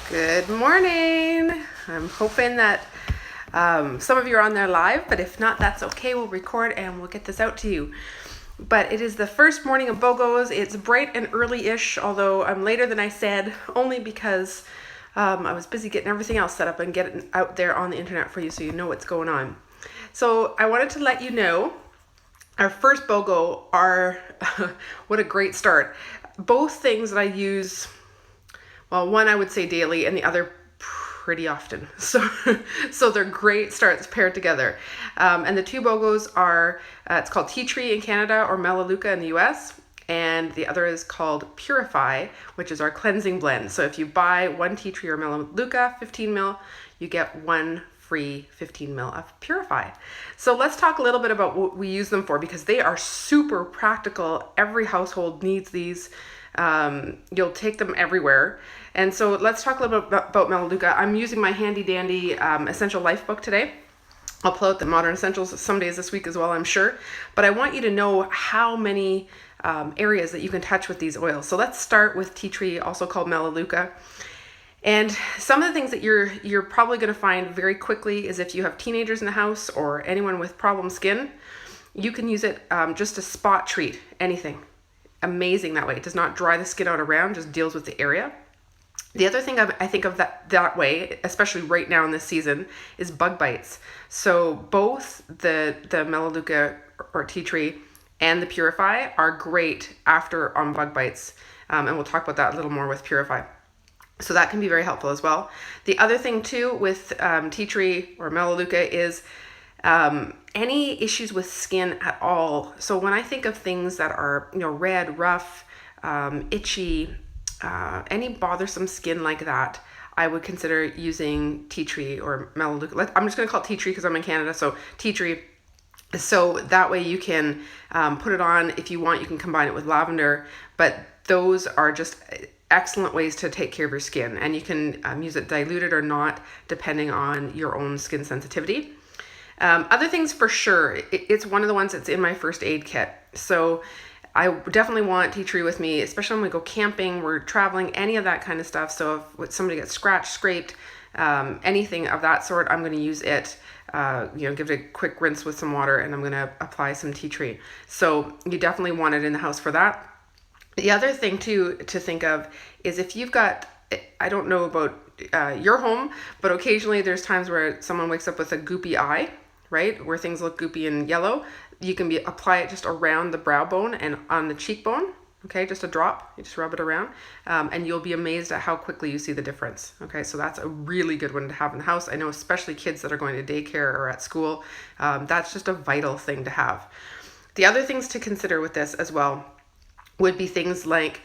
Good morning. I'm hoping that some of you are on there live, but if not, that's okay. We'll record and we'll get this out to you. But it is the first morning of BOGOs. It's bright and early-ish, although I'm later than I said, only because I was busy getting everything else set up and getting out there on the internet for you so you know what's going on. So I wanted to let you know our first BOGO are, what a great start. Both things that I use, well, one I would say daily and the other pretty often. So they're great starts paired together. And the two BOGOs are, it's called Tea Tree in Canada or Melaleuca in the US. And the other is called Purify, which is our cleansing blend. So if you buy one tea tree or Melaleuca, 15 ml, you get one free 15 ml of Purify. So let's talk a little bit about what we use them for, because they are super practical. Every household needs these. You'll take them everywhere. And so let's talk a little bit about Melaleuca. I'm using my handy dandy Essential Life book today. I'll pull out the Modern Essentials some days this week as well, I'm sure. But I want you to know how many areas that you can touch with these oils. So let's start with tea tree, also called Melaleuca. And some of the things that you're probably going to find very quickly is if you have teenagers in the house or anyone with problem skin, you can use it just to spot treat anything. Amazing that way. It does not dry the skin out around, just deals with the area. The other thing I think of that way, especially right now in this season, is bug bites. So both the Melaleuca or tea tree and the Purify are great after on bug bites. And we'll talk about that a little more with Purify. So that can be very helpful as well. The other thing too with tea tree or Melaleuca is any issues with skin at all. So when I think of things that are, red, rough, itchy, any bothersome skin like that, I would consider using tea tree or Melaleuca. I'm just going to call it tea tree because I'm in Canada. So tea tree. So that way you can put it on. If you want, you can combine it with lavender. But those are just excellent ways to take care of your skin. And you can use it diluted or not, depending on your own skin sensitivity. Other things for sure, it's one of the ones that's in my first aid kit. So I definitely want tea tree with me, especially when we go camping, we're traveling, any of that kind of stuff. So if somebody gets scratched, scraped, anything of that sort, I'm going to use it. Give it a quick rinse with some water, and I'm going to apply some tea tree. So you definitely want it in the house for that. The other thing too to think of is if you've got, I don't know about your home, but occasionally there's times where someone wakes up with a goopy eye, right? Where things look goopy and yellow. You can apply it just around the brow bone and on the cheekbone. Okay, just a drop. You just rub it around, and you'll be amazed at how quickly you see the difference. Okay, so that's a really good one to have in the house. I know especially kids that are going to daycare or at school, that's just a vital thing to have. The other things to consider with this as well would be things like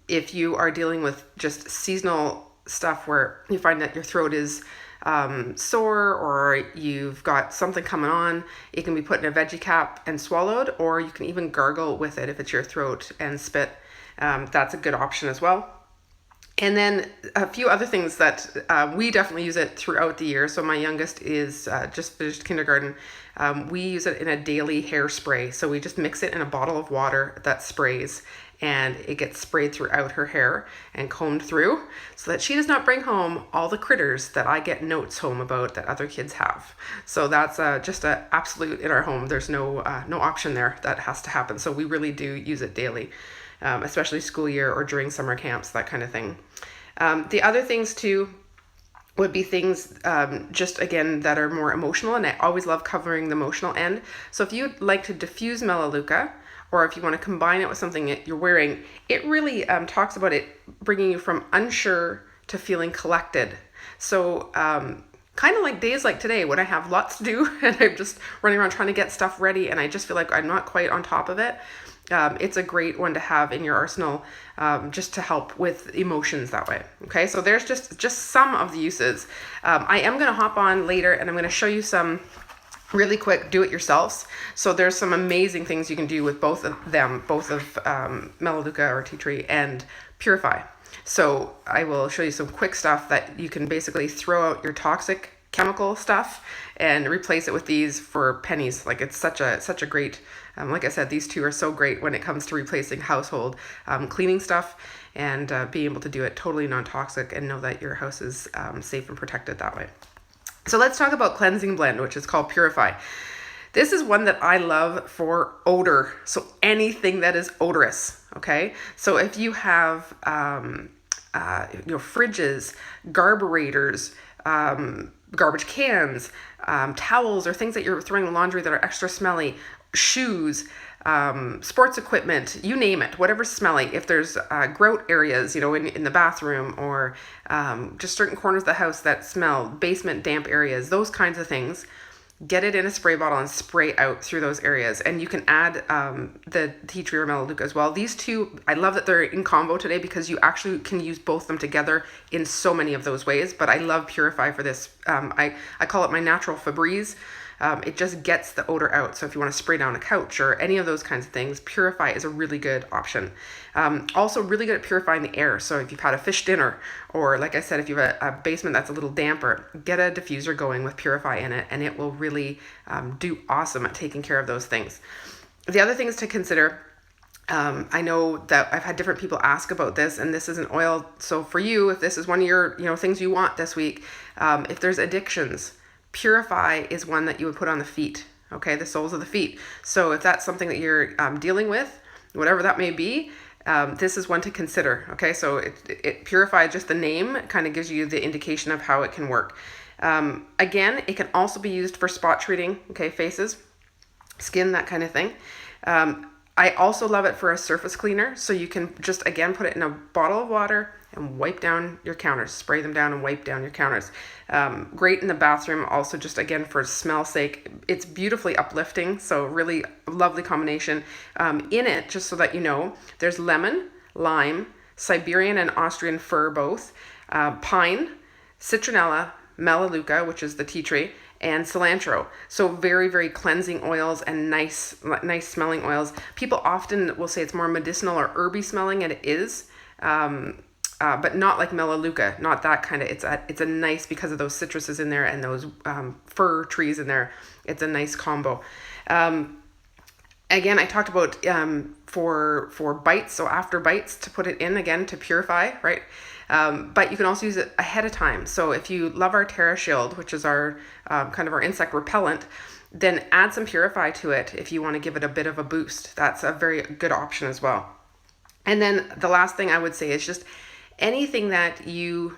if you are dealing with just seasonal stuff where you find that your throat is sore or you've got something coming on, it can be put in a veggie cap and swallowed, or you can even gargle with it if it's your throat and spit. That's a good option as well. And then a few other things that we definitely use it throughout the year. So my youngest is just finished kindergarten. We use it in a daily hairspray. So we just mix it in a bottle of water that sprays, and it gets sprayed throughout her hair and combed through so that she does not bring home all the critters that I get notes home about that other kids have. So that's just an absolute in our home. There's no option there. That has to happen. So we really do use it daily. Especially school year or during summer camps, that kind of thing. The other things too would be things just again that are more emotional, and I always love covering the emotional end. So if you'd like to diffuse Melaleuca, or if you want to combine it with something that you're wearing, it really talks about it bringing you from unsure to feeling collected. So kind of like days like today when I have lots to do and I'm just running around trying to get stuff ready and I just feel like I'm not quite on top of it. It's a great one to have in your arsenal just to help with emotions that way. Okay, so there's just some of the uses. I am going to hop on later and I'm going to show you some really quick do-it-yourselves. So there's some amazing things you can do with both of them, both of Melaleuca or tea tree and Purify. So I will show you some quick stuff that you can basically throw out your toxic chemical stuff and replace it with these for pennies. Like, it's such a great, like I said, these two are so great when it comes to replacing household cleaning stuff, and being able to do it totally non-toxic and know that your house is safe and protected that way. So let's talk about cleansing blend, which is called Purify. This is one that I love for odor. So anything that is odorous, okay? So if you have fridges, carburetors, garbage cans, towels, or things that you're throwing in laundry that are extra smelly, shoes, sports equipment, you name it, whatever's smelly. If there's grout areas, in the bathroom, or just certain corners of the house that smell, basement damp areas, those kinds of things, get it in a spray bottle and spray out through those areas. And you can add the tea tree or melaleuca as well. These two, I love that they're in combo today because you actually can use both of them together in so many of those ways. But I love Purify for this. I call it my natural Febreze. It just gets the odor out. So if you want to spray down a couch or any of those kinds of things, Purify is a really good option. Also really good at purifying the air. So if you've had a fish dinner, or like I said, if you have a basement that's a little damper, get a diffuser going with Purify in it, and it will really do awesome at taking care of those things. The other things to consider, I know that I've had different people ask about this, and this is an oil. So for you, if this is one of your things you want this week, if there's addictions, Purify is one that you would put on the feet, okay, the soles of the feet. So if that's something that you're dealing with, whatever that may be, this is one to consider, okay? So it Purify, just the name kind of gives you the indication of how it can work. Again, it can also be used for spot treating, okay, faces, skin, that kind of thing. I also love it for a surface cleaner. So you can just, again, put it in a bottle of water and wipe down your counters, spray them down and wipe down your counters. Great in the bathroom, also just, again, for smell's sake. It's beautifully uplifting, so really lovely combination. In it, just so that you know, there's lemon, lime, Siberian and Austrian fir both, pine, citronella, melaleuca, which is the tea tree, and cilantro. So very, very cleansing oils and nice smelling oils. People often will say it's more medicinal or herby smelling, and it is. But not like melaleuca, not that kind of, it's a nice, because of those citruses in there and those fir trees in there, it's a nice combo. Again, I talked about for bites, so after bites, to put it in again to purify, right? But you can also use it ahead of time. So if you love our TerraShield, which is our kind of our insect repellent, then add some Purify to it if you want to give it a bit of a boost. That's a very good option as well. And then the last thing I would say is just anything that you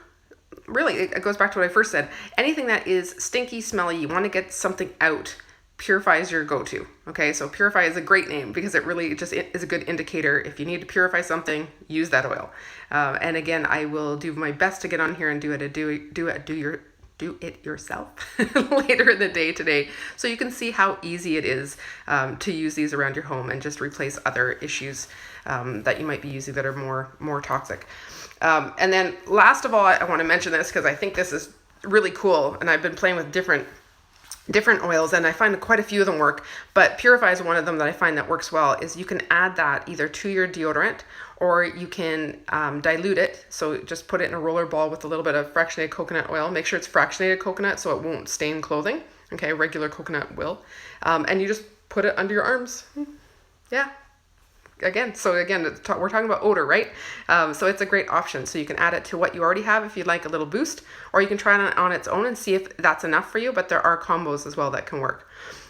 really, it goes back to what I first said, anything that is stinky, smelly, you want to get something out, Purify is your go-to. Okay, so Purify is a great name because it really just is a good indicator. If you need to purify something, use that oil. And again, I will do my best to get on here and do it yourself later in the day today, so you can see how easy it is to use these around your home and just replace other issues that you might be using that are more toxic. And then last of all, I want to mention this because I think this is really cool, and I've been playing with different oils, and I find quite a few of them work, but Purify is one of them that I find that works well. Is you can add that either to your deodorant, or you can dilute it. So just put it in a roller ball with a little bit of fractionated coconut oil. Make sure it's fractionated coconut so it won't stain clothing. Okay, regular coconut will. And you just put it under your arms. Yeah. Again, we're talking about odor, right? So it's a great option. So you can add it to what you already have if you'd like a little boost, or you can try it on its own and see if that's enough for you, but there are combos as well that can work.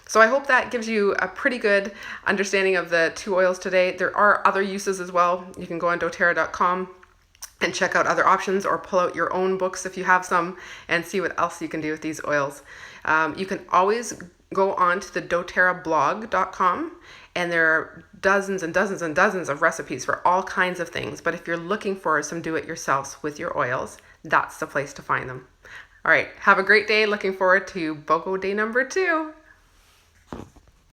So I hope that gives you a pretty good understanding of the two oils today. There are other uses as well. You can go on doTERRA.com and check out other options, or pull out your own books if you have some and see what else you can do with these oils. You can always go on to the doTERRAblog.com, and there are dozens and dozens and dozens of recipes for all kinds of things. But if you're looking for some do-it-yourselfs with your oils, that's the place to find them. All right, have a great day. Looking forward to BOGO day number 2.